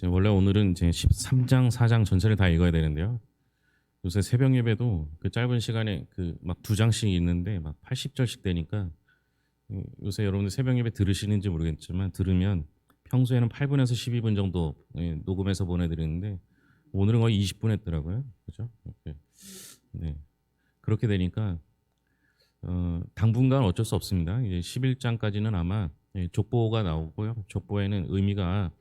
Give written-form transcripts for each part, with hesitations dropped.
원래 오늘은 이제 13장, 4장 전체를 다 읽어야 되는데요. 요새 새벽 예배도 그 짧은 시간에 그 막 두 장씩 있는데 막 80절씩 되니까 요새 여러분들 새벽 예배 들으시는지 모르겠지만 들으면 평소에는 8분에서 12분 정도 녹음해서 보내드리는데 오늘은 거의 20분 했더라고요. 그죠? 이렇게. 네. 그렇게 되니까 당분간 어쩔 수 없습니다. 이제 11장까지는 아마 족보가 나오고요. 족보에는 의미가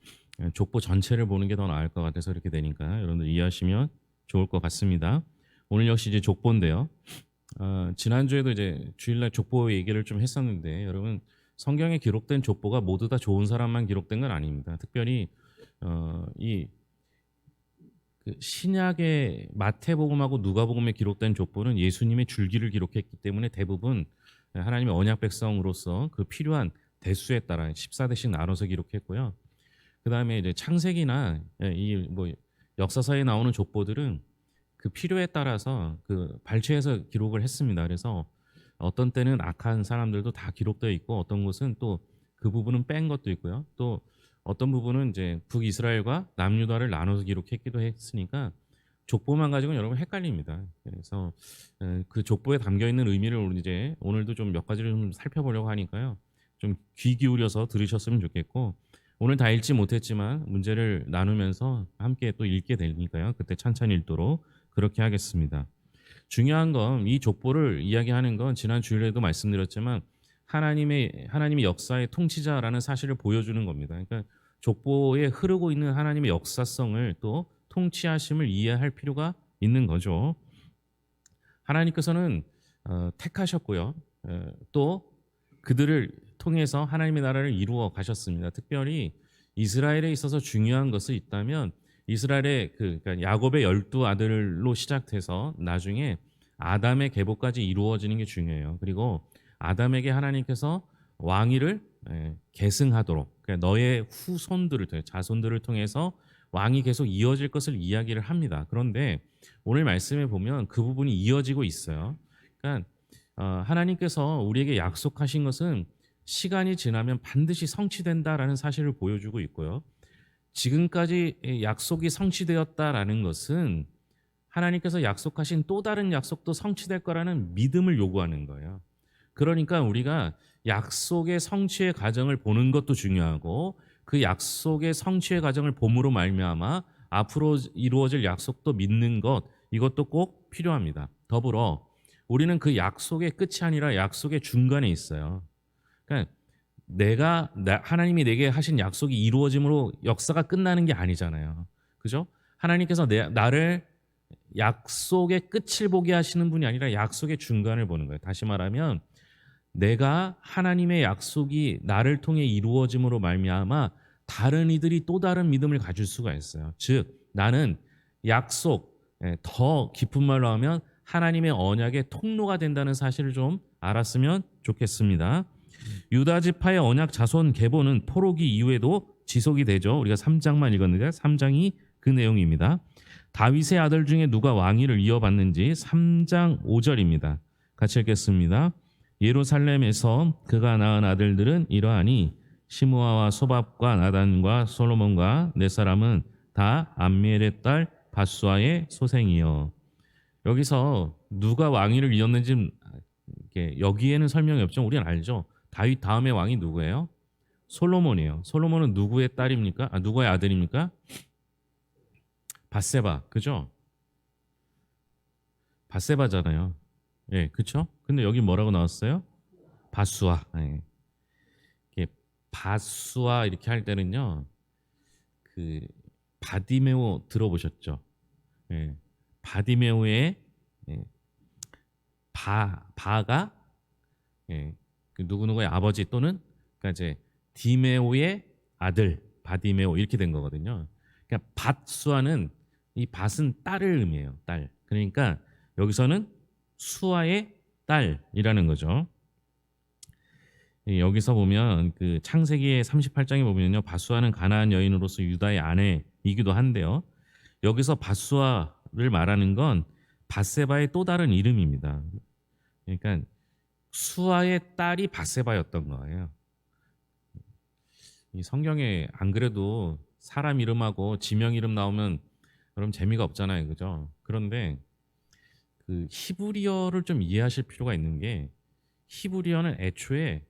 족보 전체를 보는 게 더 나을 것 같아서 이렇게 되니까 여러분들 이해하시면 좋을 것 같습니다. 오늘 역시 이제 족보인데요. 지난주에도 이제 주일날 족보 얘기를 좀 했었는데 여러분 성경에 기록된 족보가 모두 다 좋은 사람만 기록된 건 아닙니다. 특별히 이 신약의 마태복음하고 누가복음에 기록된 족보는 예수님의 줄기를 기록했기 때문에 대부분 하나님의 언약 백성으로서 그 필요한 대수에 따라 14대씩 나눠서 기록했고요. 그다음에 이제 창세기나 이 뭐 역사서에 나오는 족보들은 그 필요에 따라서 그 발췌해서 기록을 했습니다. 그래서 어떤 때는 악한 사람들도 다 기록되어 있고 어떤 곳은 또 그 부분은 뺀 것도 있고요. 또 어떤 부분은 이제 북이스라엘과 남유다를 나눠서 기록했기도 했으니까 족보만 가지고는 여러분 헷갈립니다. 그래서 그 족보에 담겨 있는 의미를 우리 이제 오늘도 좀 몇 가지를 좀 살펴보려고 하니까요. 좀 귀 기울여서 들으셨으면 좋겠고 오늘 다 읽지 못했지만 문제를 나누면서 함께 또 읽게 되니까요. 그때 찬찬히 읽도록 그렇게 하겠습니다. 중요한 건 이 족보를 이야기하는 건 지난 주일에도 말씀드렸지만 하나님의 역사의 통치자라는 사실을 보여주는 겁니다. 그러니까 족보에 흐르고 있는 하나님의 역사성을 또 통치하심을 이해할 필요가 있는 거죠. 하나님께서는 택하셨고요. 또 그들을 통해서 하나님의 나라를 이루어 가셨습니다. 특별히 이스라엘에 있어서 중요한 것이 있다면 이스라엘의 그러니까 야곱의 12아들로 시작돼서 나중에 아담의 계보까지 이루어지는 게 중요해요. 그리고 아담에게 하나님께서 왕위를 계승하도록 그러니까 너의 후손들을 통해 자손들을 통해서 왕이 계속 이어질 것을 이야기를 합니다. 그런데 오늘 말씀에 보면 그 부분이 이어지고 있어요. 그러니까 하나님께서 우리에게 약속하신 것은 시간이 지나면 반드시 성취된다라는 사실을 보여주고 있고요. 지금까지 약속이 성취되었다라는 것은 하나님께서 약속하신 또 다른 약속도 성취될 거라는 믿음을 요구하는 거예요. 그러니까 우리가 약속의 성취의 과정을 보는 것도 중요하고 그 약속의 성취의 과정을 봄으로 말미암아 앞으로 이루어질 약속도 믿는 것 이것도 꼭 필요합니다. 더불어 우리는 그 약속의 끝이 아니라 약속의 중간에 있어요. 그러니까 하나님이 내게 하신 약속이 이루어짐으로 역사가 끝나는 게 아니잖아요. 그죠? 하나님께서 나를 약속의 끝을 보게 하시는 분이 아니라 약속의 중간을 보는 거예요. 다시 말하면 내가 하나님의 약속이 나를 통해 이루어짐으로 말미암아 다른 이들이 또 다른 믿음을 가질 수가 있어요. 즉 나는 약속 더 깊은 말로 하면 하나님의 언약의 통로가 된다는 사실을 좀 알았으면 좋겠습니다. 유다 지파의 언약 자손 계보는 포로기 이후에도 지속이 되죠. 우리가 3장만 읽었는데 3장이 그 내용입니다. 다윗의 아들 중에 누가 왕위를 이어받는지 3장 5절입니다. 같이 읽겠습니다. 예루살렘에서 그가 낳은 아들들은 이러하니 시므아와 소밥과 나단과 솔로몬과 네 사람은 다 암미엘의 딸 바수아의 소생이요. 여기서 누가 왕위를 이었는지 여기에는 설명이 없죠. 우리는 알죠. 다윗 다음의 왕이 누구예요? 솔로몬이에요. 솔로몬은 누구의 딸입니까? 누구의 아들입니까? 밧세바, 그죠? 밧세바잖아요. 예, 그렇죠? 근데 여기 뭐라고 나왔어요? 바수아. 예. 이게 바수아 이렇게 할 때는요. 그 바디메오 들어보셨죠? 예. 바디메오의 예. 바가 예. 그 누구누구의 아버지 또는 그러니까 이제 디메오의 아들 바디메오 이렇게 된 거거든요. 그러니까 밧수아는 이 밧은 딸을 의미해요. 딸. 그러니까 여기서는 수아의 딸이라는 거죠. 여기서 보면 그 창세기의 38장에 보면요. 밧수아는 가나안 여인으로서 유다의 아내이기도 한데요. 여기서 밧수아를 말하는 건 밧세바의 또 다른 이름입니다. 그러니까 수아의 딸이 밧세바였던 거예요. 이 성경에 안 그래도 사람 이름하고 지명 이름 나오면 그럼 재미가 없잖아요, 그죠? 그런데 그 히브리어를 좀 이해하실 필요가 있는 게 히브리어는 애초에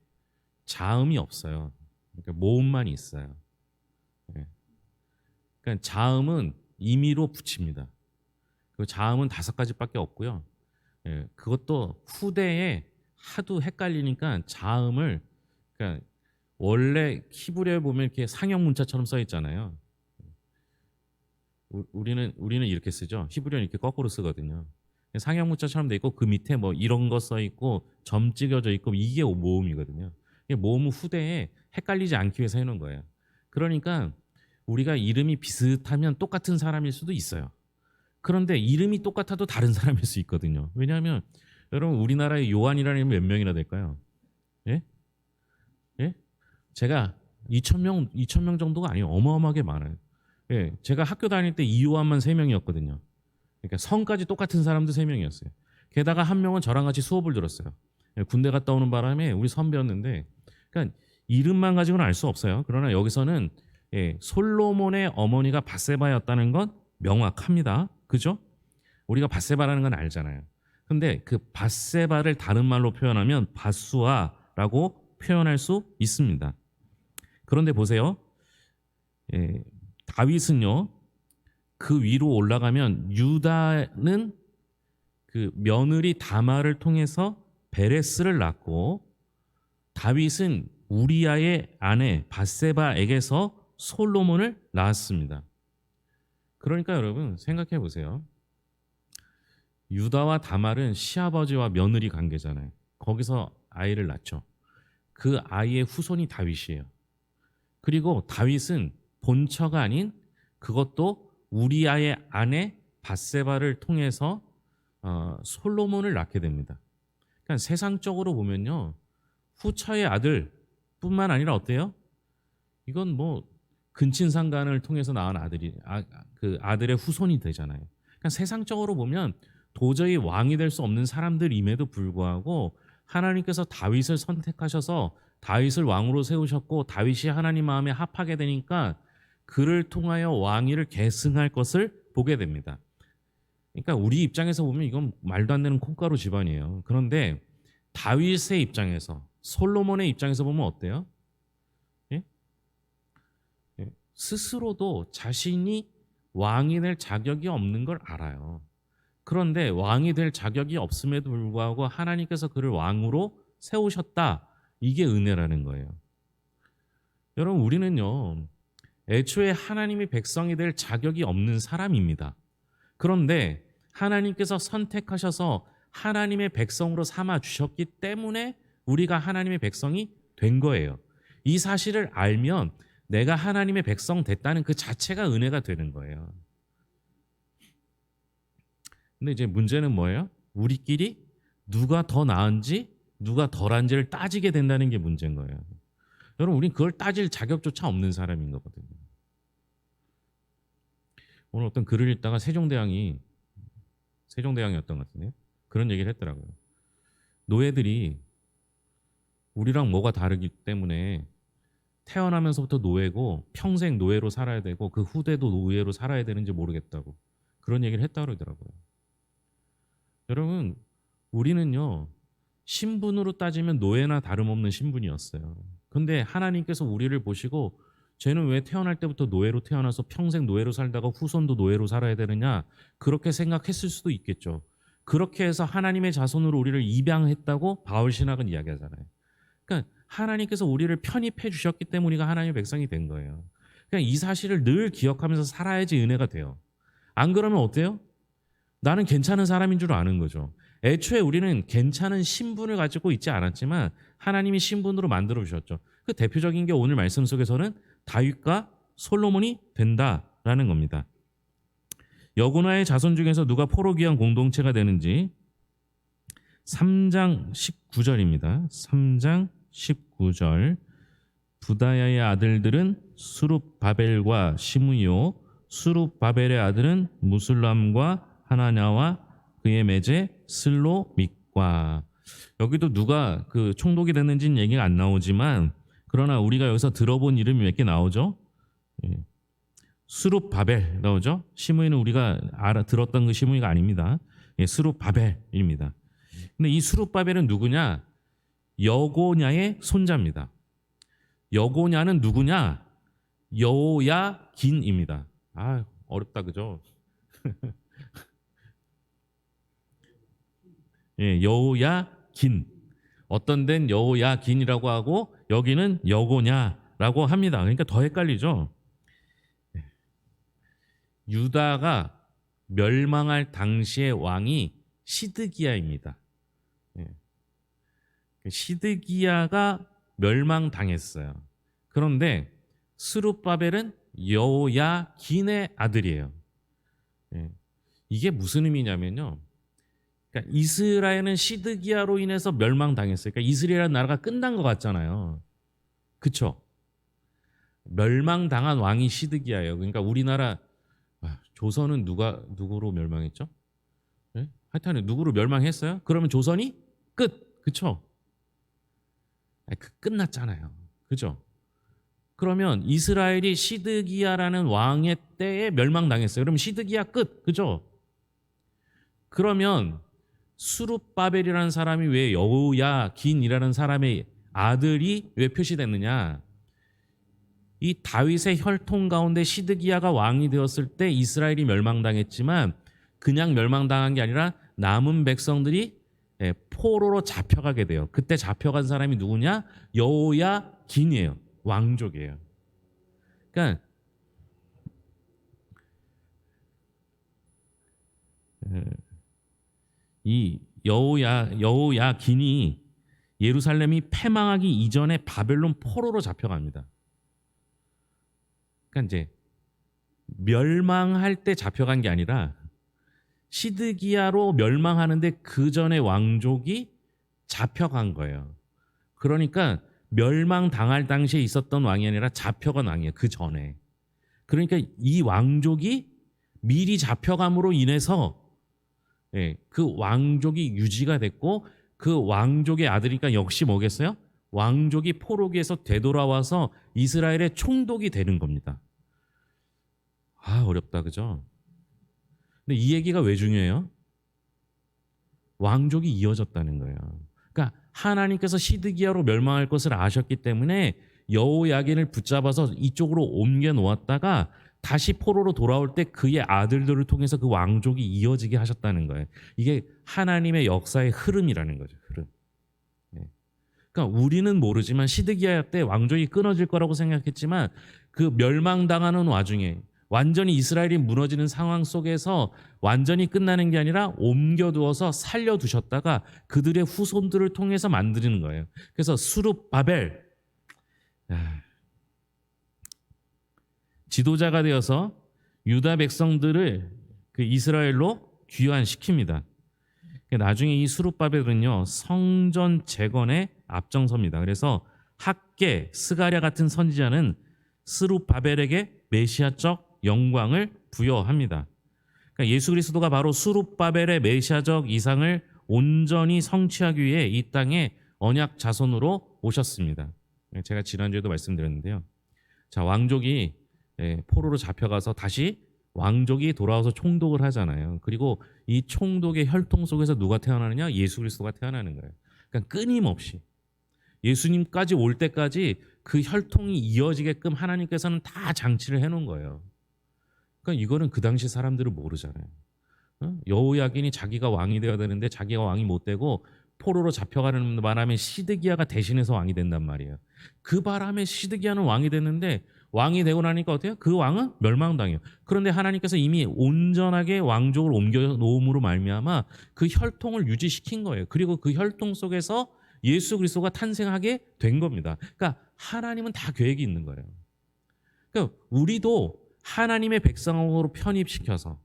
자음이 없어요. 그러니까 모음만 있어요. 예. 그러니까 자음은 임의로 붙입니다. 그 자음은 5가지밖에 없고요. 예, 그것도 후대에 하도 헷갈리니까 자음을 그러니까 원래 히브리어에 보면 이렇게 상형 문자처럼 써 있잖아요. 우리는 이렇게 쓰죠. 히브리어는 이렇게 거꾸로 쓰거든요. 상형 문자처럼 돼 있고 그 밑에 뭐 이런 거 써 있고 점 찍어져 있고 이게 모음이거든요. 이게 모음 후대에 헷갈리지 않기 위해서 해놓은 거예요. 그러니까 우리가 이름이 비슷하면 똑같은 사람일 수도 있어요. 그런데 이름이 똑같아도 다른 사람일 수 있거든요. 왜냐하면 여러분 우리나라에 요한이라는 이름이 몇 명이나 될까요? 예? 예? 제가 2천 명 정도가 아니에요. 어마어마하게 많아요. 예, 제가 학교 다닐 때 이요한만 3명이었거든요. 그러니까 성까지 똑같은 사람도 3명이었어요. 게다가 한 명은 저랑 같이 수업을 들었어요. 예, 군대 갔다 오는 바람에 우리 선배였는데, 그러니까 이름만 가지고는 알 수 없어요. 그러나 여기서는 예, 솔로몬의 어머니가 밧세바였다는 건 명확합니다. 그죠? 우리가 밧세바라는 건 알잖아요. 근데 그 밧세바를 다른 말로 표현하면 밧수아라고 표현할 수 있습니다. 그런데 보세요. 예, 다윗은요. 그 위로 올라가면 유다는 그 며느리 다말을 통해서 베레스를 낳고 다윗은 우리아의 아내 밧세바에게서 솔로몬을 낳았습니다. 그러니까 여러분 생각해 보세요. 유다와 다말은 시아버지와 며느리 관계잖아요. 거기서 아이를 낳죠. 그 아이의 후손이 다윗이에요. 그리고 다윗은 본처가 아닌 그것도 우리아의 아내 밧세바를 통해서 솔로몬을 낳게 됩니다. 그러니까 세상적으로 보면요. 후처의 아들뿐만 아니라 어때요? 이건 뭐 근친상간을 통해서 낳은 그 아들의 후손이 되잖아요. 그러니까 세상적으로 보면 도저히 왕이 될 수 없는 사람들임에도 불구하고 하나님께서 다윗을 선택하셔서 다윗을 왕으로 세우셨고 다윗이 하나님 마음에 합하게 되니까 그를 통하여 왕위를 계승할 것을 보게 됩니다. 그러니까 우리 입장에서 보면 이건 말도 안 되는 콩가루 집안이에요. 그런데 다윗의 입장에서 솔로몬의 입장에서 보면 어때요? 예? 예. 스스로도 자신이 왕이 될 자격이 없는 걸 알아요. 그런데 왕이 될 자격이 없음에도 불구하고 하나님께서 그를 왕으로 세우셨다. 이게 은혜라는 거예요. 여러분 우리는요. 애초에 하나님의 백성이 될 자격이 없는 사람입니다. 그런데 하나님께서 선택하셔서 하나님의 백성으로 삼아 주셨기 때문에 우리가 하나님의 백성이 된 거예요. 이 사실을 알면 내가 하나님의 백성 됐다는 그 자체가 은혜가 되는 거예요. 근데 이제 문제는 뭐예요? 우리끼리 누가 더 나은지 누가 덜한지를 따지게 된다는 게 문제인 거예요. 여러분 우린 그걸 따질 자격조차 없는 사람인 거거든요. 오늘 어떤 글을 읽다가 세종대왕이었던 것 같은데요. 그런 얘기를 했더라고요. 노예들이 우리랑 뭐가 다르기 때문에 태어나면서부터 노예고 평생 노예로 살아야 되고 그 후대도 노예로 살아야 되는지 모르겠다고 그런 얘기를 했다고 그러더라고요. 여러분 우리는요 신분으로 따지면 노예나 다름없는 신분이었어요. 근데 하나님께서 우리를 보시고 쟤는 왜 태어날 때부터 노예로 태어나서 평생 노예로 살다가 후손도 노예로 살아야 되느냐 그렇게 생각했을 수도 있겠죠. 그렇게 해서 하나님의 자손으로 우리를 입양했다고 바울신학은 이야기하잖아요. 그러니까 하나님께서 우리를 편입해 주셨기 때문에 우리가 하나님의 백성이 된 거예요. 그냥 이 사실을 늘 기억하면서 살아야지 은혜가 돼요. 안 그러면 어때요? 나는 괜찮은 사람인 줄 아는 거죠. 애초에 우리는 괜찮은 신분을 가지고 있지 않았지만 하나님이 신분으로 만들어 주셨죠. 그 대표적인 게 오늘 말씀 속에서는 다윗과 솔로몬이 된다라는 겁니다. 여고나의 자손 중에서 누가 포로 귀한 공동체가 되는지 3장 19절입니다. 3장 19절 부다야의 아들들은 수룹바벨과 시므요 수룹바벨의 아들은 무술람과 하나냐와 그의 매제 슬로믹과 여기도 누가 그 총독이 됐는지는 얘기가 안 나오지만 그러나 우리가 여기서 들어본 이름이 몇 개 나오죠. 예. 수룹바벨 나오죠? 시므이는 우리가 들었던 그 시므이가 아닙니다. 예, 수룹바벨입니다. 근데 이 수룹바벨은 누구냐? 여고냐의 손자입니다. 여고냐는 누구냐? 여호야긴입니다. 아, 어렵다 그죠? 예, 여호야긴. 어떤 데는 여호야긴이라고 하고 여기는 여고냐라고 합니다. 그러니까 더 헷갈리죠. 유다가 멸망할 당시의 왕이 시드기야입니다. 예. 시드기야가 멸망당했어요. 그런데 스룹바벨은 여호야긴의 아들이에요. 예. 이게 무슨 의미냐면요. 그러니까 이스라엘은 시드기야로 인해서 멸망당했어요. 그러니까 이스라엘 나라가 끝난 것 같잖아요. 그쵸? 멸망당한 왕이 시드기야예요. 그러니까 우리나라 조선은 누구로 멸망했죠? 네? 하여튼 누구로 멸망했어요? 그러면 조선이 끝. 그쵸? 끝났잖아요. 그죠? 그러면 이스라엘이 시드기야라는 왕의 때에 멸망당했어요. 그럼 시드기야 끝. 그죠? 그러면 수룹바벨이라는 사람이 왜 여호야긴이라는 사람의 아들이 왜 표시됐느냐? 이 다윗의 혈통 가운데 시드기야가 왕이 되었을 때 이스라엘이 멸망당했지만 그냥 멸망당한 게 아니라 남은 백성들이 포로로 잡혀가게 돼요. 그때 잡혀간 사람이 누구냐? 여호야긴이에요. 왕족이에요. 그러니까 이 여호야긴이 예루살렘이 패망하기 이전에 바벨론 포로로 잡혀갑니다. 그러니까 이제 멸망할 때 잡혀간 게 아니라 시드기야로 멸망하는데 그 전에 왕족이 잡혀간 거예요. 그러니까 멸망당할 당시에 있었던 왕이 아니라 잡혀간 왕이에요. 그 전에. 그러니까 이 왕족이 미리 잡혀감으로 인해서 그 왕족이 유지가 됐고 그 왕족의 아들이니까 역시 뭐겠어요? 왕족이 포로기에서 되돌아와서 이스라엘의 총독이 되는 겁니다. 아, 어렵다 그죠? 근데 이 얘기가 왜 중요해요? 왕족이 이어졌다는 거예요. 그러니까 하나님께서 시드기야로 멸망할 것을 아셨기 때문에 여호야긴을 붙잡아서 이쪽으로 옮겨 놓았다가 다시 포로로 돌아올 때 그의 아들들을 통해서 그 왕족이 이어지게 하셨다는 거예요. 이게 하나님의 역사의 흐름이라는 거죠. 흐름. 그러니까 우리는 모르지만 시드기야 때 왕족이 끊어질 거라고 생각했지만 그 멸망당하는 와중에 완전히 이스라엘이 무너지는 상황 속에서 완전히 끝나는 게 아니라 옮겨두어서 살려두셨다가 그들의 후손들을 통해서 만드는 거예요. 그래서 수룹바벨 지도자가 되어서 유다 백성들을 그 이스라엘로 귀환시킵니다. 나중에 이 수룹바벨은요 성전 재건에 앞장섭니다. 그래서 학계, 스가랴 같은 선지자는 스룹바벨에게 메시아적 영광을 부여합니다. 그러니까 예수 그리스도가 바로 수룹바벨의 메시아적 이상을 온전히 성취하기 위해 이 땅에 언약 자손으로 오셨습니다. 제가 지난주에도 말씀드렸는데요. 자, 왕족이 포로로 잡혀가서 다시 왕족이 돌아와서 총독을 하잖아요. 그리고 이 총독의 혈통 속에서 누가 태어나느냐? 예수 그리스도가 태어나는 거예요. 그러니까 끊임없이 예수님까지 올 때까지 그 혈통이 이어지게끔 하나님께서는 다 장치를 해놓은 거예요. 그러니까 이거는 그 당시 사람들은 모르잖아요. 여호야긴이 자기가 왕이 되어야 되는데 자기가 왕이 못 되고 포로로 잡혀가는 바람에 시드기야가 대신해서 왕이 된단 말이에요. 그 바람에 시드기야는 왕이 됐는데 왕이 되고 나니까 어때요? 그 왕은 멸망당해요. 그런데 하나님께서 이미 온전하게 왕족을 옮겨 놓음으로 말미암아 그 혈통을 유지시킨 거예요. 그리고 그 혈통 속에서 예수 그리스도가 탄생하게 된 겁니다. 그러니까 하나님은 다 계획이 있는 거예요. 그러니까 우리도 하나님의 백성으로 편입시켜서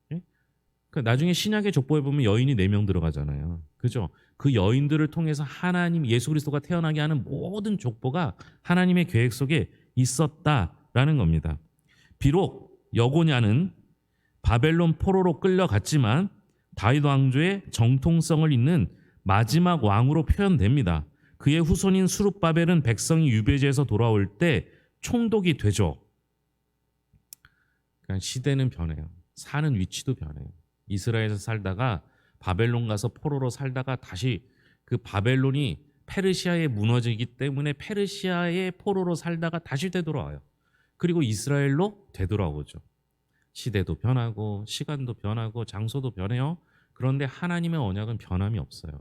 그러니까 나중에 신약의 족보에 보면 여인이 4명 들어가잖아요. 그죠? 그 여인들을 통해서 하나님 예수 그리스도가 태어나게 하는 모든 족보가 하나님의 계획 속에 있었다라는 겁니다. 비록 여고냐는 바벨론 포로로 끌려갔지만 다윗 왕조의 정통성을 잇는 마지막 왕으로 표현됩니다. 그의 후손인 수룹바벨은 백성이 유배지에서 돌아올 때 총독이 되죠. 그러니까 시대는 변해요. 사는 위치도 변해요. 이스라엘에서 살다가 바벨론 가서 포로로 살다가 다시 그 바벨론이 페르시아에 무너지기 때문에 페르시아의 포로로 살다가 다시 되돌아와요. 그리고 이스라엘로 되돌아오죠. 시대도 변하고 시간도 변하고 장소도 변해요. 그런데 하나님의 언약은 변함이 없어요.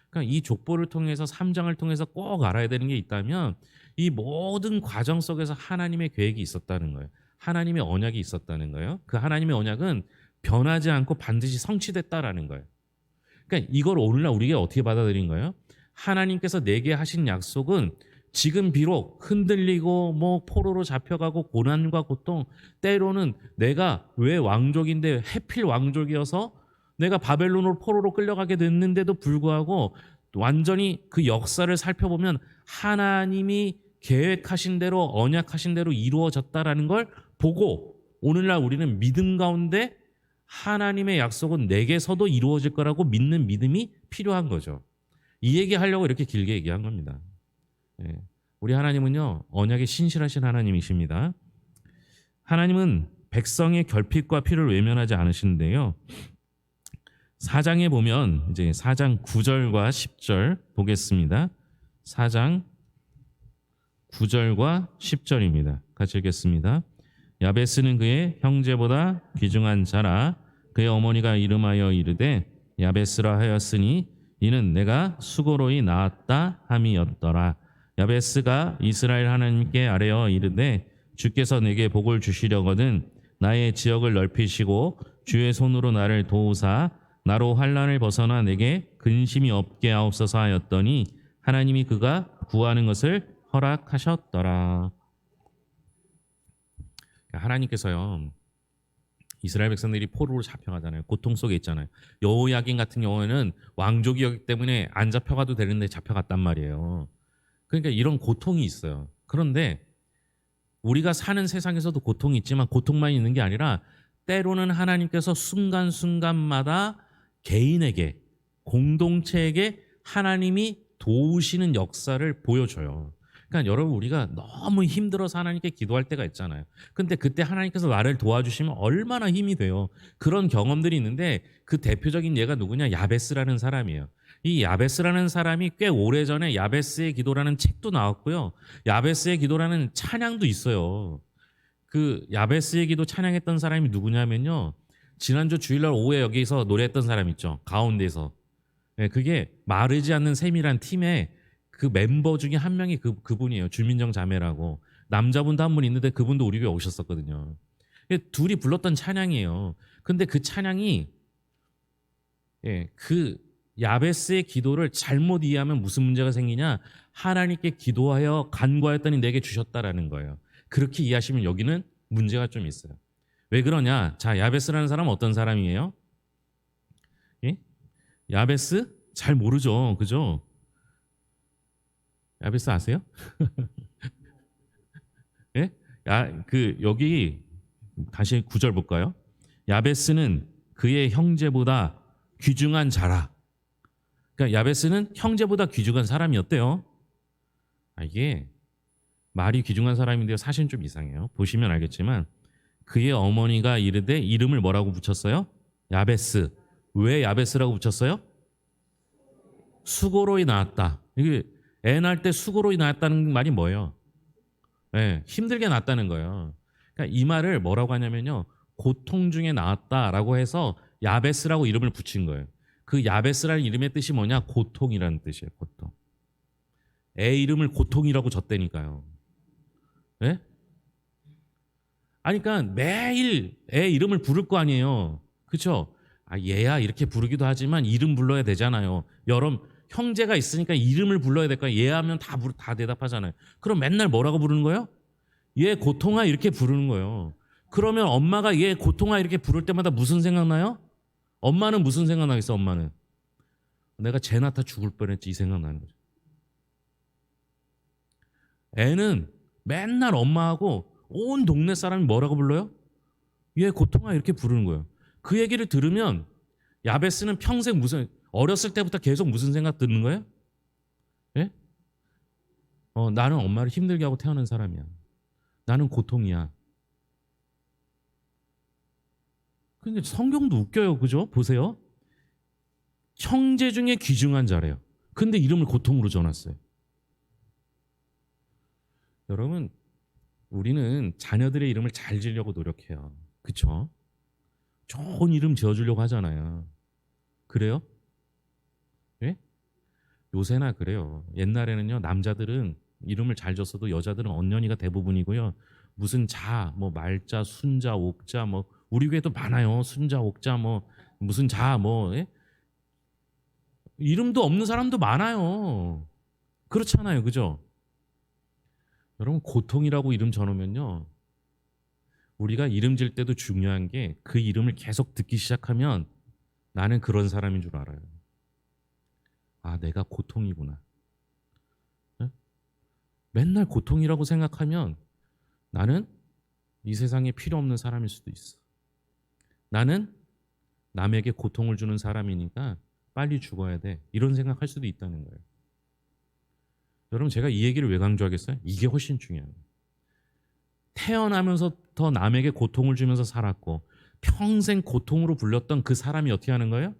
그러니까 이 족보를 통해서 3장을 통해서 꼭 알아야 되는 게 있다면 이 모든 과정 속에서 하나님의 계획이 있었다는 거예요. 하나님의 언약이 있었다는 거예요. 그 하나님의 언약은 변하지 않고 반드시 성취됐다라는 거예요. 그러니까 이걸 오늘날 우리가 어떻게 받아들인 거예요? 하나님께서 내게 하신 약속은 지금 비록 흔들리고 뭐 포로로 잡혀가고 고난과 고통, 때로는 내가 왜 왕족인데 해필 왕족이어서 내가 바벨론으로 포로로 끌려가게 됐는데도 불구하고 완전히 그 역사를 살펴보면 하나님이 계획하신 대로 언약하신 대로 이루어졌다라는 걸 보고 오늘날 우리는 믿음 가운데 하나님의 약속은 내게서도 이루어질 거라고 믿는 믿음이 필요한 거죠. 이 얘기 하려고 이렇게 길게 얘기한 겁니다. 예. 우리 하나님은요, 언약에 신실하신 하나님이십니다. 하나님은 백성의 결핍과 필요를 외면하지 않으시는데요. 4장에 보면 이제 4장 9절과 10절 보겠습니다. 4장 9절과 10절입니다. 같이 읽겠습니다. 야베스는 그의 형제보다 귀중한 자라. 그의 어머니가 이름하여 이르되 야베스라 하였으니 이는 내가 수고로이 낳았다 함이었더라. 야베스가 이스라엘 하나님께 아뢰어 이르되 주께서 내게 복을 주시려거든 나의 지역을 넓히시고 주의 손으로 나를 도우사 나로 환난을 벗어나 내게 근심이 없게 하옵소서 하였더니 하나님이 그가 구하는 것을 허락하셨더라. 하나님께서요, 이스라엘 백성들이 포로로 잡혀가잖아요. 고통 속에 있잖아요. 여호야긴 같은 경우에는 왕족이었기 때문에 안 잡혀가도 되는데 잡혀갔단 말이에요. 그러니까 이런 고통이 있어요. 그런데 우리가 사는 세상에서도 고통이 있지만 고통만 있는 게 아니라 때로는 하나님께서 순간순간마다 개인에게, 공동체에게 하나님이 도우시는 역사를 보여줘요. 그러니까 여러분 우리가 너무 힘들어서 하나님께 기도할 때가 있잖아요. 근데 그때 하나님께서 나를 도와주시면 얼마나 힘이 돼요. 그런 경험들이 있는데 그 대표적인 예가 누구냐? 야베스라는 사람이에요. 이 야베스라는 사람이 꽤 오래전에 야베스의 기도라는 책도 나왔고요. 야베스의 기도라는 찬양도 있어요. 그 야베스의 기도 찬양했던 사람이 누구냐면요. 지난주 주일날 오후에 여기서 노래했던 사람 있죠. 가운데서. 네, 그게 마르지 않는 셈이란 팀의 그 멤버 중에 한 명이 그분이에요. 주민정 자매라고. 남자분도 한 분 있는데 그분도 우리 교회 오셨었거든요. 둘이 불렀던 찬양이에요. 근데 그 찬양이 그 야베스의 기도를 잘못 이해하면 무슨 문제가 생기냐? 하나님께 기도하여 간구하였더니 내게 주셨다라는 거예요. 그렇게 이해하시면 여기는 문제가 좀 있어요. 왜 그러냐? 자, 야베스라는 사람은 어떤 사람이에요? 예? 야베스? 잘 모르죠. 그죠? 야베스 아세요? 예? 여기 다시 9절 볼까요? 야베스는 그의 형제보다 귀중한 자라. 그러니까 야베스는 형제보다 귀중한 사람이었대요. 이게 말이 귀중한 사람인데요. 사실은 좀 이상해요. 보시면 알겠지만 그의 어머니가 이르되 이름을 뭐라고 붙였어요? 야베스. 왜 야베스라고 붙였어요? 수고로이 낳았다. 이게 애 낳을 때 수고로이 낳았다는 말이 뭐예요? 힘들게 낳았다는 거예요. 그러니까 이 말을 뭐라고 하냐면요. 고통 중에 낳았다라고 해서 야베스라고 이름을 붙인 거예요. 그 야베스라는 이름의 뜻이 뭐냐? 고통이라는 뜻이에요. 고통. 애 이름을 고통이라고 졌다니까요. 예? 아니, 그러니까 매일 애 이름을 부를 거 아니에요. 그렇죠? 얘야 이렇게 부르기도 하지만 이름 불러야 되잖아요. 여러분 형제가 있으니까 이름을 불러야 될 거야. 얘 하면 다 대답하잖아요. 그럼 맨날 뭐라고 부르는 거예요? 얘 고통아 이렇게 부르는 거예요. 그러면 엄마가 얘 고통아 이렇게 부를 때마다 무슨 생각나요? 엄마는 무슨 생각나겠어? 엄마는 내가 쟤 낳다 죽을 뻔했지 이 생각나는 거죠. 애는 맨날 엄마하고 온 동네 사람이 뭐라고 불러요? 얘 고통아 이렇게 부르는 거예요. 그 얘기를 들으면 야베스는 평생 어렸을 때부터 계속 무슨 생각 드는 거예요? 예? 나는 엄마를 힘들게 하고 태어난 사람이야. 나는 고통이야. 근데 성경도 웃겨요. 그죠? 보세요. 형제 중에 귀중한 자래요. 근데 이름을 고통으로 전했어요. 여러분, 우리는 자녀들의 이름을 잘 지으려고 노력해요. 그쵸? 좋은 이름 지어주려고 하잖아요. 그래요? 예? 요새나 그래요. 옛날에는요, 남자들은 이름을 잘 줬어도 여자들은 언년이가 대부분이고요. 무슨 자, 뭐 말자, 순자, 옥자, 뭐 우리 교회도 많아요. 순자, 옥자, 뭐 무슨 자, 뭐 예? 이름도 없는 사람도 많아요. 그렇잖아요, 그죠? 여러분 고통이라고 이름 전으면요, 우리가 이름 질 때도 중요한 게 그 이름을 계속 듣기 시작하면 나는 그런 사람인 줄 알아요. 아, 내가 고통이구나. 예? 맨날 고통이라고 생각하면 나는 이 세상에 필요 없는 사람일 수도 있어. 나는 남에게 고통을 주는 사람이니까 빨리 죽어야 돼. 이런 생각할 수도 있다는 거예요. 여러분, 제가 이 얘기를 왜 강조하겠어요? 이게 훨씬 중요해요. 태어나면서부터 남에게 고통을 주면서 살았고 평생 고통으로 불렸던 그 사람이 어떻게 하는 거예요?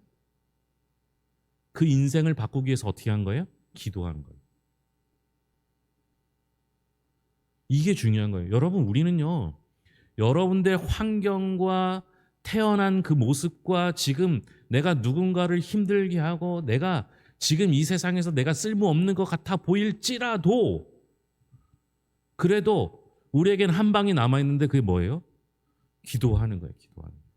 그 인생을 바꾸기 위해서 어떻게 한 거예요? 기도하는 거예요. 이게 중요한 거예요. 여러분, 우리는요, 여러분들 환경과 태어난 그 모습과 지금 내가 누군가를 힘들게 하고 내가 지금 이 세상에서 내가 쓸모없는 것 같아 보일지라도 그래도 우리에겐 한 방이 남아있는데 그게 뭐예요? 기도하는 거예요. 기도하는 거예요.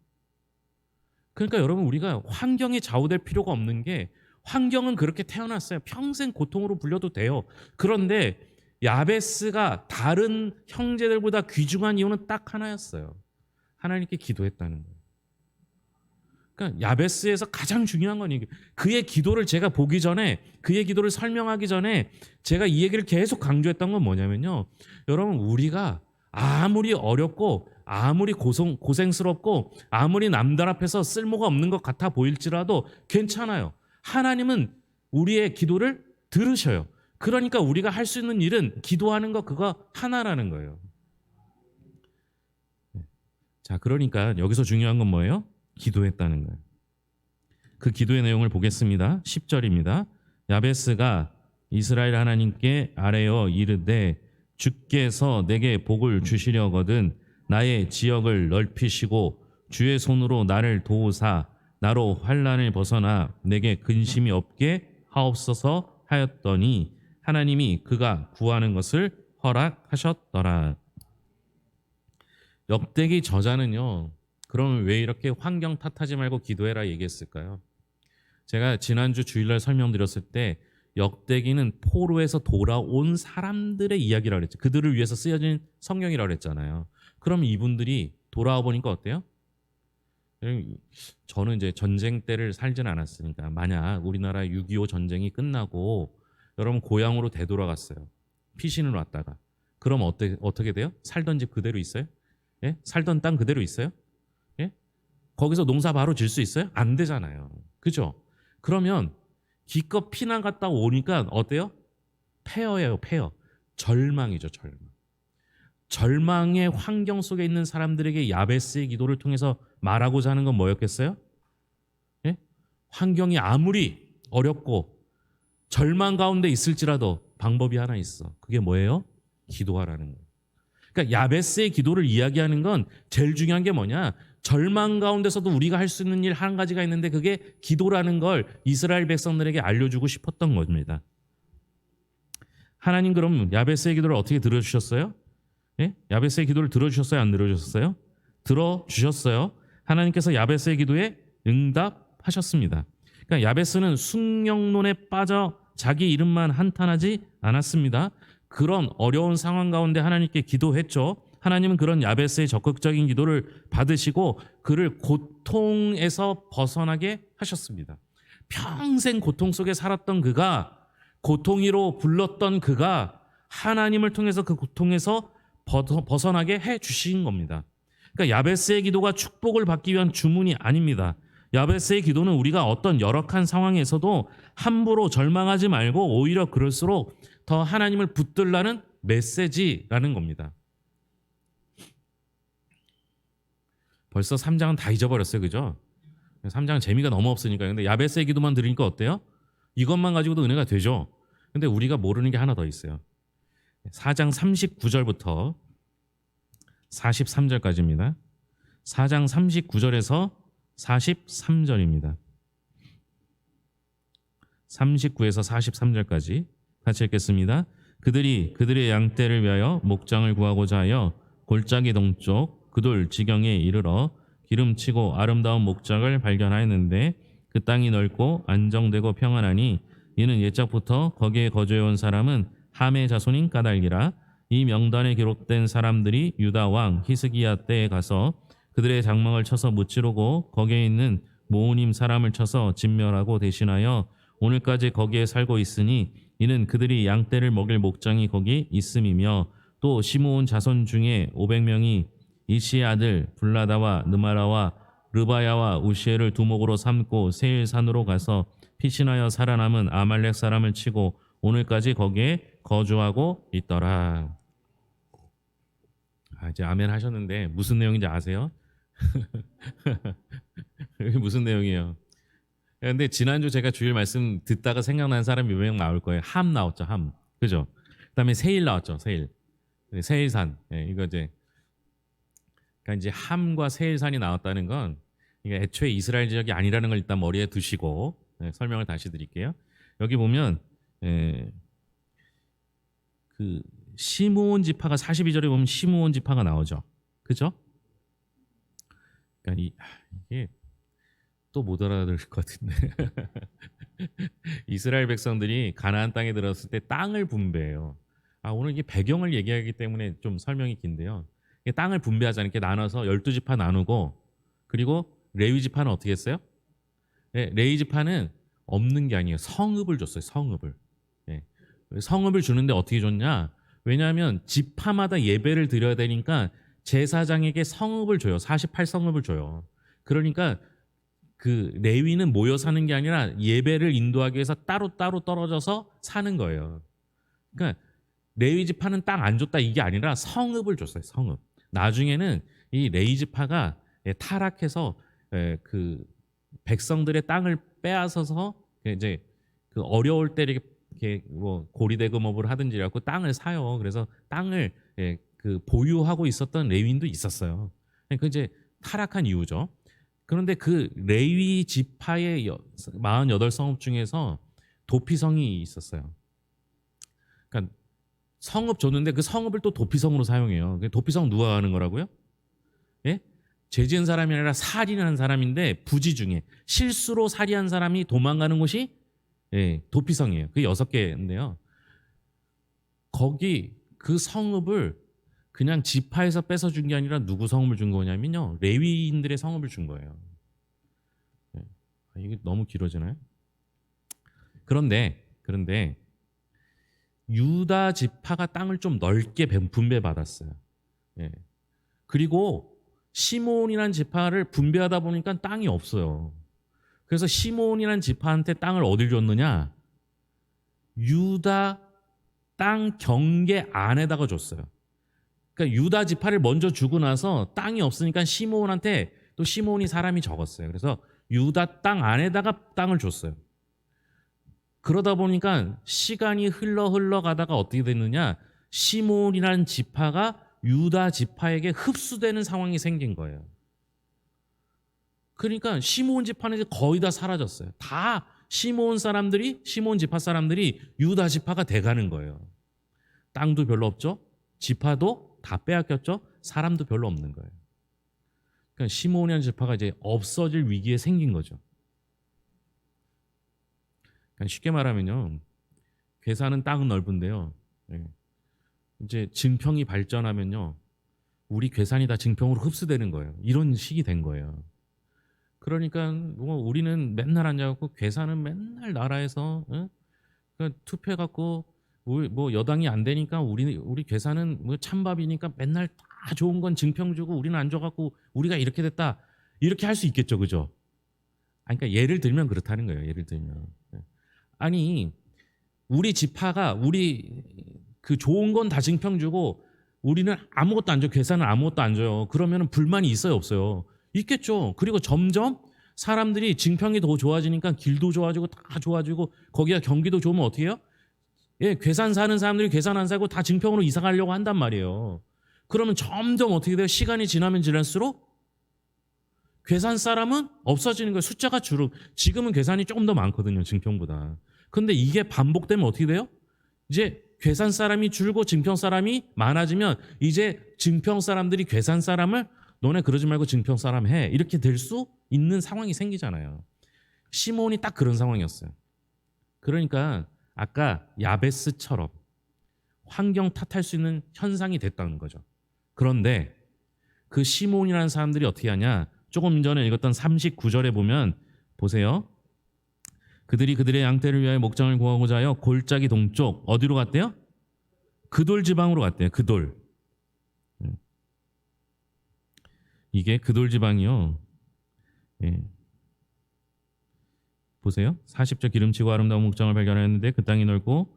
그러니까 여러분, 우리가 환경에 좌우될 필요가 없는 게, 환경은 그렇게 태어났어요. 평생 고통으로 불려도 돼요. 그런데 야베스가 다른 형제들보다 귀중한 이유는 딱 하나였어요. 하나님께 기도했다는 거예요. 그러니까 야베스에서 가장 중요한 건 이게, 그의 기도를 제가 보기 전에, 그의 기도를 설명하기 전에 제가 이 얘기를 계속 강조했던 건 뭐냐면요, 여러분, 우리가 아무리 어렵고 아무리 고생스럽고 아무리 남들 앞에서 쓸모가 없는 것 같아 보일지라도 괜찮아요. 하나님은 우리의 기도를 들으셔요. 그러니까 우리가 할 수 있는 일은 기도하는 거, 그거 하나라는 거예요. 자, 그러니까 여기서 중요한 건 뭐예요? 기도했다는 거예요. 그 기도의 내용을 보겠습니다. 10절입니다. 야베스가 이스라엘 하나님께 아뢰어 이르되 주께서 내게 복을 주시려거든 나의 지역을 넓히시고 주의 손으로 나를 도우사 나로 환난을 벗어나 내게 근심이 없게 하옵소서 하였더니 하나님이 그가 구하는 것을 허락하셨더라. 역대기 저자는요, 그러면 왜 이렇게 환경 탓하지 말고 기도해라 얘기했을까요? 제가 지난주 주일날 설명드렸을 때 역대기는 포로에서 돌아온 사람들의 이야기라고 그랬죠. 그들을 위해서 쓰여진 성경이라고 그랬잖아요. 그럼 이분들이 돌아와 보니까 어때요? 저는 이제 전쟁 때를 살지는 않았으니까 만약 우리나라 6.25 전쟁이 끝나고 여러분 고향으로 되돌아갔어요. 피신을 왔다가. 그럼 어떻게 돼요? 살던 집 그대로 있어요? 예? 살던 땅 그대로 있어요? 예? 거기서 농사 바로 질 수 있어요? 안 되잖아요. 그죠? 그러면 기껏 피난 갔다 오니까 어때요? 폐허예요, 폐허. 절망이죠, 절망. 절망의 환경 속에 있는 사람들에게 야베스의 기도를 통해서 말하고자 하는 건 뭐였겠어요? 예? 환경이 아무리 어렵고 절망 가운데 있을지라도 방법이 하나 있어. 그게 뭐예요? 기도하라는 거예요. 그러니까 야베스의 기도를 이야기하는 건 제일 중요한 게 뭐냐? 절망 가운데서도 우리가 할 수 있는 일 한 가지가 있는데 그게 기도라는 걸 이스라엘 백성들에게 알려주고 싶었던 겁니다. 하나님 그럼 야베스의 기도를 어떻게 들어주셨어요? 예? 야베스의 기도를 들어주셨어요? 안 들어주셨어요? 들어주셨어요. 하나님께서 야베스의 기도에 응답하셨습니다. 그러니까 야베스는 숙명론에 빠져 자기 이름만 한탄하지 않았습니다. 그런 어려운 상황 가운데 하나님께 기도했죠. 하나님은 그런 야베스의 적극적인 기도를 받으시고 그를 고통에서 벗어나게 하셨습니다. 평생 고통 속에 살았던 그가, 고통으로 불렀던 그가 하나님을 통해서 그 고통에서 벗어나게 해주신 겁니다. 그러니까 야베스의 기도가 축복을 받기 위한 주문이 아닙니다. 야베스의 기도는 우리가 어떤 열악한 상황에서도 함부로 절망하지 말고 오히려 그럴수록 더 하나님을 붙들라는 메시지라는 겁니다. 벌써 3장은 다 잊어버렸어요. 그죠? 3장은 재미가 너무 없으니까요. 근데 야베스의 기도만 들으니까 어때요? 이것만 가지고도 은혜가 되죠. 근데 우리가 모르는 게 하나 더 있어요. 4장 39절부터 43절까지입니다. 4장 39절에서 43절입니다. 39에서 43절까지 같이 읽겠습니다. 그들이 그들의 양떼를 위하여 목장을 구하고자 하여 골짜기 동쪽 그돌 지경에 이르러 기름치고 아름다운 목장을 발견하였는데 그 땅이 넓고 안정되고 평안하니 이는 옛적부터 거기에 거주해온 사람은 함의 자손인 까닭이라. 이 명단에 기록된 사람들이 유다 왕 히스기야 때에 가서 그들의 장막을 쳐서 무찌르고 거기에 있는 모우님 사람을 쳐서 진멸하고 대신하여 오늘까지 거기에 살고 있으니 이는 그들이 양떼를 먹일 목장이 거기 있음이며 또 시므온 자손 중에 500명이 이시의 아들 블라다와 느마라와 르바야와 우시엘을 두목으로 삼고 세일산으로 가서 피신하여 살아남은 아말렉 사람을 치고 오늘까지 거기에 거주하고 있더라. 이제 아멘 하셨는데 무슨 내용인지 아세요? 이게 무슨 내용이에요? 근데 지난주 제가 주일 말씀 듣다가 생각난 사람이 몇 명 나올 거예요. 함 나왔죠, 함. 그죠? 그다음에 세일 나왔죠, 세일. 세일산. 이거 이제 그러니까 이제 함과 세일산이 나왔다는 건 이게 애초에 이스라엘 지역이 아니라는 걸 일단 머리에 두시고 설명을 다시 드릴게요. 여기 보면 그 시므온 지파가 42절에 보면 시므온 지파가 나오죠. 그죠? 그러니까 이게 또 못 알아들을 것 같은데 이스라엘 백성들이 가나안 땅에 들어갔을 때 땅을 분배해요. 오늘 이게 배경을 얘기하기 때문에 좀 설명이 긴데요. 땅을 분배하자는 게 나눠서 12지파 나누고 그리고 레위 지파는 어떻게 했어요? 레위 지파는 없는 게 아니에요. 성읍을 줬어요. 성읍을. 성읍을 주는데 어떻게 줬냐? 왜냐하면 지파마다 예배를 드려야 되니까 제사장에게 성읍을 줘요. 48성읍을 줘요. 그러니까 그 레위는 모여 사는 게 아니라 예배를 인도하기 위해서 따로따로 떨어져서 사는 거예요. 그러니까 레위 지파는 땅 안 줬다 이게 아니라 성읍을 줬어요. 성읍. 나중에는 이 레위 지파가 타락해서 그 백성들의 땅을 빼앗아서 이제 그 어려울 때 이렇게 뭐 고리대금업을 하든지 갖고 땅을 사요. 그래서 땅을 그 보유하고 있었던 레위인도 있었어요. 그 이제 타락한 이유죠. 그런데 그 레위 지파의 48성읍 중에서 도피성이 있었어요. 그러니까 성읍 줬는데 그 성읍을 또 도피성으로 사용해요. 도피성 누가 하는 거라고요? 예? 죄 지은 사람이 아니라 살인한 사람인데 부지 중에 실수로 살인한 사람이 도망가는 곳이 도피성이에요. 그게 6개인데요. 거기 그 성읍을 그냥 지파에서 뺏어 준 게 아니라 누구 성읍을 준 거냐면요. 레위인들의 성읍을 준 거예요. 이게 너무 길어지나요? 그런데 유다 지파가 땅을 좀 넓게 분배받았어요. 그리고 시므온이라는 지파를 분배하다 보니까 땅이 없어요. 그래서 시므온이라는 지파한테 땅을 어딜 줬느냐? 유다 땅 경계 안에다가 줬어요. 그러니까 유다 지파를 먼저 주고 나서 땅이 없으니까 시므온한테 또 시므온이 사람이 적었어요. 그래서 유다 땅 안에다가 땅을 줬어요. 그러다 보니까 시간이 흘러가다가 어떻게 됐느냐? 시므온이라는 지파가 유다 지파에게 흡수되는 상황이 생긴 거예요. 그러니까 시므온 지파는 이제 거의 다 사라졌어요. 다 시므온 지파 사람들이 유다 지파가 돼가는 거예요. 땅도 별로 없죠. 지파도 다 빼앗겼죠. 사람도 별로 없는 거예요. 그러니까 시므온이라는 지파가 이제 없어질 위기에 생긴 거죠. 그러니까 쉽게 말하면요, 괴산은 땅은 넓은데요. 이제 증평이 발전하면요, 우리 괴산이 다 증평으로 흡수되는 거예요. 이런 식이 된 거예요. 그러니까 뭐 우리는 맨날 앉아갖고 괴산은 맨날 나라에서 투표해갖고 뭐 여당이 안 되니까 우리 괴산은 뭐 찬밥이니까 맨날 다 좋은 건 증평 주고 우리는 안 줘갖고 우리가 이렇게 됐다 이렇게 할 수 있겠죠, 그죠? 그러니까 예를 들면 그렇다는 거예요. 예를 들면 아니 우리 지파가 우리 그 좋은 건 다 증평 주고 우리는 아무것도 안 줘. 괴산은 아무것도 안 줘요. 그러면은 불만이 있어요, 없어요? 있겠죠. 그리고 점점 사람들이 증평이 더 좋아지니까 길도 좋아지고 다 좋아지고 거기가 경기도 좋으면 어떻게 해요? 예, 괴산 사는 사람들이 괴산 안 살고 다 증평으로 이사 가려고 한단 말이에요. 그러면 점점 어떻게 돼요? 시간이 지나면 지날수록 괴산 사람은 없어지는 거예요. 숫자가 지금은 괴산이 조금 더 많거든요. 증평보다. 근데 이게 반복되면 어떻게 돼요? 이제 괴산 사람이 줄고 증평 사람이 많아지면 이제 증평 사람들이 괴산 사람을 너네 그러지 말고 증평 사람 해. 이렇게 될 수 있는 상황이 생기잖아요. 시몬이 딱 그런 상황이었어요. 그러니까 아까 야베스처럼 환경 탓할 수 있는 현상이 됐다는 거죠. 그런데 그 시몬이라는 사람들이 어떻게 하냐? 조금 전에 읽었던 39절에 보면 보세요. 그들이 그들의 양떼를 위하여 목장을 구하고자 하여 골짜기 동쪽 어디로 갔대요? 그돌 지방으로 갔대요. 그돌. 이게 그돌 지방이요. 예. 보세요. 40절 기름지고 아름다운 목장을 발견하였는데 그 땅이 넓고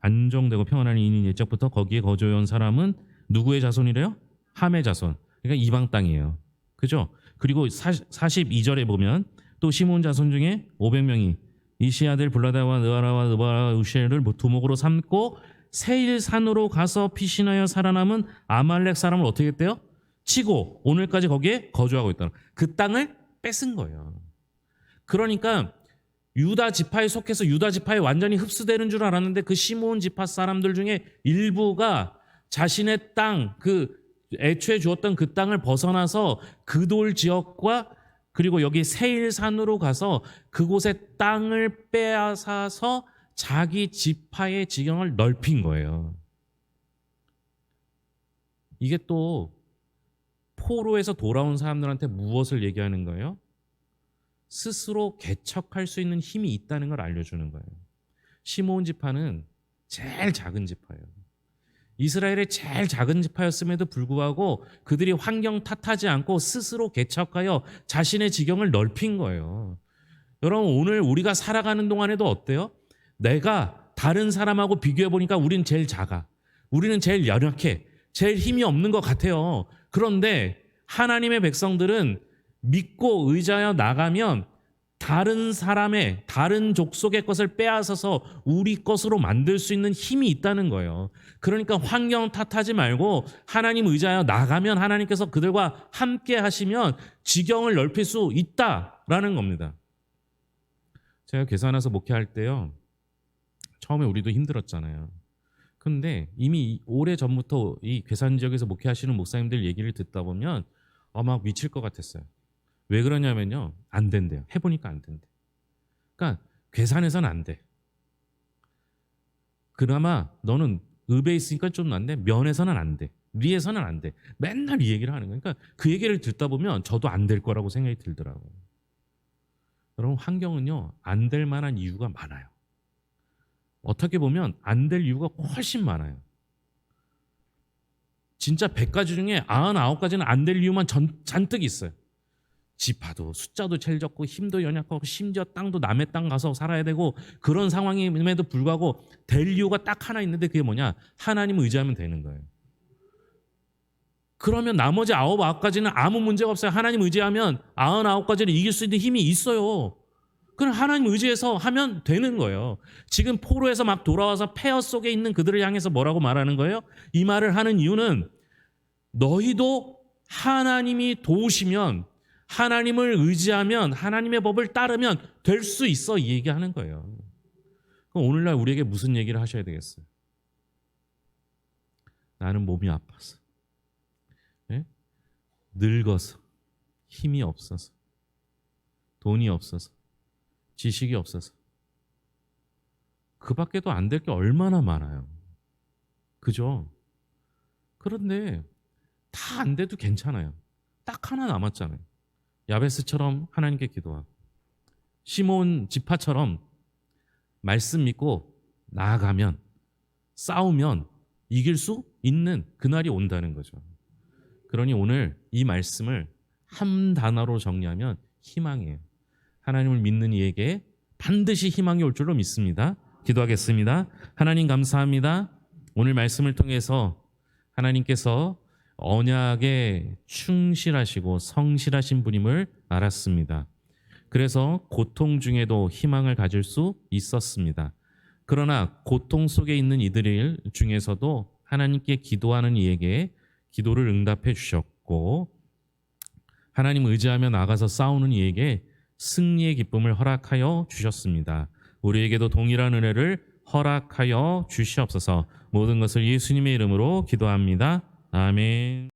안정되고 평안한 이인 옛적부터 거기에 거주해온 사람은 누구의 자손이래요? 함의 자손. 그러니까 이방 땅이에요. 그죠? 그리고 42절에 보면 또 시몬 자손 중에 500명이 이시 아들 블라다와 느아라와 느바라 우시엘을 두목으로 삼고 세일산으로 가서 피신하여 살아남은 아말렉 사람을 어떻게 했대요? 치고 오늘까지 거기에 거주하고 있다. 그 땅을 뺏은 거예요. 그러니까 유다 지파에 속해서 유다 지파에 완전히 흡수되는 줄 알았는데 그 시므온 지파 사람들 중에 일부가 자신의 땅, 그 애초에 주었던 그 땅을 벗어나서 그돌 지역과 그리고 여기 세일산으로 가서 그곳의 땅을 빼앗아서 자기 지파의 지경을 넓힌 거예요. 이게 또 포로에서 돌아온 사람들한테 무엇을 얘기하는 거예요? 스스로 개척할 수 있는 힘이 있다는 걸 알려주는 거예요. 시므온 지파는 제일 작은 지파예요. 이스라엘의 제일 작은 지파였음에도 불구하고 그들이 환경 탓하지 않고 스스로 개척하여 자신의 지경을 넓힌 거예요. 여러분 오늘 우리가 살아가는 동안에도 어때요? 내가 다른 사람하고 비교해 보니까 우리는 제일 작아. 우리는 제일 연약해. 제일 힘이 없는 것 같아요. 그런데 하나님의 백성들은 믿고 의지하여 나가면 다른 사람의 다른 족속의 것을 빼앗아서 우리 것으로 만들 수 있는 힘이 있다는 거예요. 그러니까 환경 탓하지 말고 하나님 의지하여 나가면 하나님께서 그들과 함께 하시면 지경을 넓힐 수 있다라는 겁니다. 제가 괴산에서 목회할 때요. 처음에 우리도 힘들었잖아요. 근데 이미 오래전부터 이 괴산 지역에서 목회하시는 목사님들 얘기를 듣다 보면 막 미칠 것 같았어요. 왜 그러냐면요. 안 된대요. 해보니까 안 된대. 그러니까 괴산에서는 안 돼. 그나마 너는 읍에 있으니까 좀 낫네. 면에서는 안 돼. 리에서는 안 돼. 맨날 이 얘기를 하는 거예요. 그러니까 그 얘기를 듣다 보면 저도 안 될 거라고 생각이 들더라고요. 여러분 환경은요. 안 될 만한 이유가 많아요. 어떻게 보면 안 될 이유가 훨씬 많아요. 진짜 100가지 중에 99가지는 안 될 이유만 잔뜩 있어요. 지파도 숫자도 제일 적고 힘도 연약하고 심지어 땅도 남의 땅 가서 살아야 되고 그런 상황임에도 불구하고 될 이유가 딱 하나 있는데 그게 뭐냐? 하나님 의지하면 되는 거예요. 그러면 나머지 99가지는 아무 문제가 없어요. 하나님 의지하면 99가지를 이길 수 있는 힘이 있어요. 그럼 하나님 의지해서 하면 되는 거예요. 지금 포로에서 막 돌아와서 폐허 속에 있는 그들을 향해서 뭐라고 말하는 거예요? 이 말을 하는 이유는 너희도 하나님이 도우시면 하나님을 의지하면 하나님의 법을 따르면 될 수 있어 이 얘기하는 거예요. 그럼 오늘날 우리에게 무슨 얘기를 하셔야 되겠어요? 나는 몸이 아파서 예? 늙어서 힘이 없어서 돈이 없어서 지식이 없어서 그 밖에도 안 될 게 얼마나 많아요. 그죠? 그런데 다 안 돼도 괜찮아요. 딱 하나 남았잖아요. 야베스처럼 하나님께 기도하고 시몬 지파처럼 말씀 믿고 나아가면 싸우면 이길 수 있는 그날이 온다는 거죠. 그러니 오늘 이 말씀을 한 단어로 정리하면 희망이에요. 하나님을 믿는 이에게 반드시 희망이 올 줄로 믿습니다. 기도하겠습니다. 하나님 감사합니다. 오늘 말씀을 통해서 하나님께서 언약에 충실하시고 성실하신 분임을 알았습니다. 그래서 고통 중에도 희망을 가질 수 있었습니다. 그러나 고통 속에 있는 이들 중에서도 하나님께 기도하는 이에게 기도를 응답해 주셨고, 하나님 의지하며 나가서 싸우는 이에게 승리의 기쁨을 허락하여 주셨습니다. 우리에게도 동일한 은혜를 허락하여 주시옵소서. 모든 것을 예수님의 이름으로 기도합니다. 아멘.